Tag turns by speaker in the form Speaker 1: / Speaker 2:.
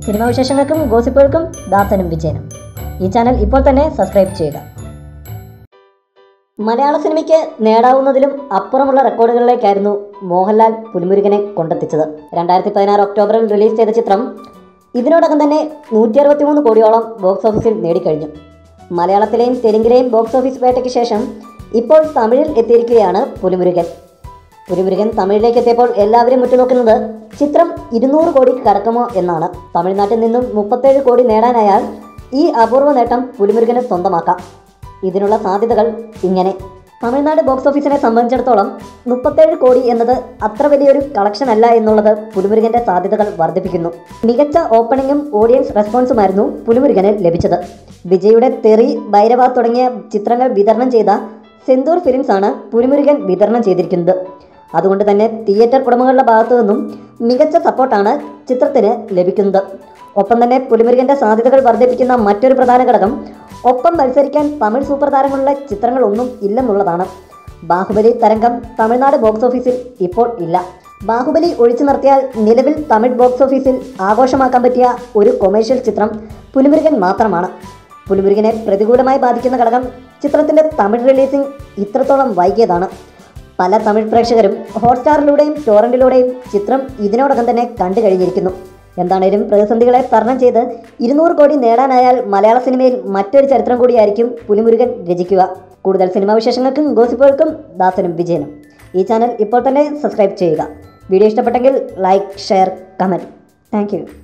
Speaker 1: Cinema വിശേഷങ്ങൾക്കും ഗോസിപ്പുകൾക്കും ദാസനും വിജയനും. ഈ channel ഇപ്പോൾ തന്നെ സബ്സ്ക്രൈബ് ചെയ്യുക. മലയാള സിനിമയ്ക്ക് നേടാവുന്നതിലും അപ്പുറമുള്ള റെക്കോർഡുകളിലേക്കായിരുന്നു മോഹൻലാൽ പുലിമുരുകനെ കൊണ്ടെത്തിച്ചത്. 2016 ഒക്ടോബറിൽ റിലീസ് ചെയ്ത ചിത്രം ഇതിനോടകം തന്നെ 163 കോടിയോളം ബോക്സ് ഓഫീസിൽ നേടിക്കഴിഞ്ഞു. മലയാളത്തിലെയും തെലുങ്കിലെയും ബോക്സ് ഓഫീസ് വേട്ടയ്ക്ക് ശേഷം ഇപ്പോൾ തമിഴിൽ എത്തിയിരിക്കുകയാണ് പുലിമുരുകൻ. പുലിമുരുകൻ തമിഴിലേക്ക് എത്തിയപ്പോൾ എല്ലാവരും ഉറ്റുനോക്കുന്നത് ചിത്രം 200 കോടി കടക്കുമോ എന്നാണ്. തമിഴ്നാട്ടിൽ നിന്നും 37 കോടി നേടാനായാൽ ഈ അപൂർവ നേട്ടം പുലിമുരുകന് സ്വന്തമാക്കാം. ഇതിനുള്ള സാധ്യതകൾ ഇങ്ങനെ. തമിഴ്നാട് ബോക്സ് ഓഫീസിനെ സംബന്ധിച്ചിടത്തോളം 37 കോടി എന്നത് അത്ര വലിയൊരു കളക്ഷൻ അല്ല എന്നുള്ളത് പുലിമുരുകൻ്റെ സാധ്യതകൾ വർദ്ധിപ്പിക്കുന്നു. മികച്ച ഓപ്പണിങ്ങും ഓഡിയൻസ് റെസ്പോൺസുമായിരുന്നു പുലിമുരുകന് ലഭിച്ചത്. വിജയുടെ തെറി, ഭൈരവ തുടങ്ങിയ ചിത്രങ്ങൾ വിതരണം ചെയ്ത സെന്തൂർ ഫിലിംസാണ് പുലിമുരുകൻ വിതരണം ചെയ്തിരിക്കുന്നത്. അതുകൊണ്ട് തന്നെ തിയേറ്റർ ഉടമകളുടെ ഭാഗത്തു നിന്നും മികച്ച സപ്പോർട്ടാണ് ചിത്രത്തിന് ലഭിക്കുന്നത്. ഒപ്പം തന്നെ പുലിമുരുകൻ്റെ സാധ്യതകൾ വർദ്ധിപ്പിക്കുന്ന മറ്റൊരു പ്രധാന ഘടകം ഒപ്പം മത്സരിക്കാൻ തമിഴ് സൂപ്പർ താരങ്ങളുടെ ചിത്രങ്ങളൊന്നും ഇല്ലെന്നുള്ളതാണ്. ബാഹുബലി തരംഗം തമിഴ്നാട് ബോക്സ് ഓഫീസിൽ ഇപ്പോൾ ഇല്ല. ബാഹുബലി ഒഴിച്ചു നിർത്തിയാൽ നിലവിൽ തമിഴ് ബോക്സ് ഓഫീസിൽ ആഘോഷമാക്കാൻ പറ്റിയ ഒരു കൊമേഴ്ഷ്യൽ ചിത്രം പുലിമുരുകൻ മാത്രമാണ്. പുലിമുരുകനെ പ്രതികൂലമായി ബാധിക്കുന്ന ഘടകം ചിത്രത്തിൻ്റെ തമിഴ് റിലീസിംഗ് ഇത്രത്തോളം വൈകിയതാണ്. പല തമിഴ് പ്രേക്ഷകരും ഹോട്ട്സ്റ്റാറിലൂടെയും ടോറൻറ്റിലൂടെയും ചിത്രം ഇതിനോടകം തന്നെ കണ്ടു കഴിഞ്ഞിരിക്കുന്നു. എന്താണേലും പ്രതിസന്ധികളെ തരണം ചെയ്ത് 200 കോടി നേടാനായാൽ മലയാള സിനിമയിൽ മറ്റൊരു ചരിത്രം കൂടിയായിരിക്കും പുലിമുരുകൻ രചിക്കുക. കൂടുതൽ സിനിമാ വിശേഷങ്ങൾക്കും ഗോസിപ്പുകൾക്കും ദാസനും വിജയനും. ഈ ചാനൽ ഇപ്പോൾ തന്നെ സബ്സ്ക്രൈബ് ചെയ്യുക. വീഡിയോ ഇഷ്ടപ്പെട്ടെങ്കിൽ like, share, comment. Thank you.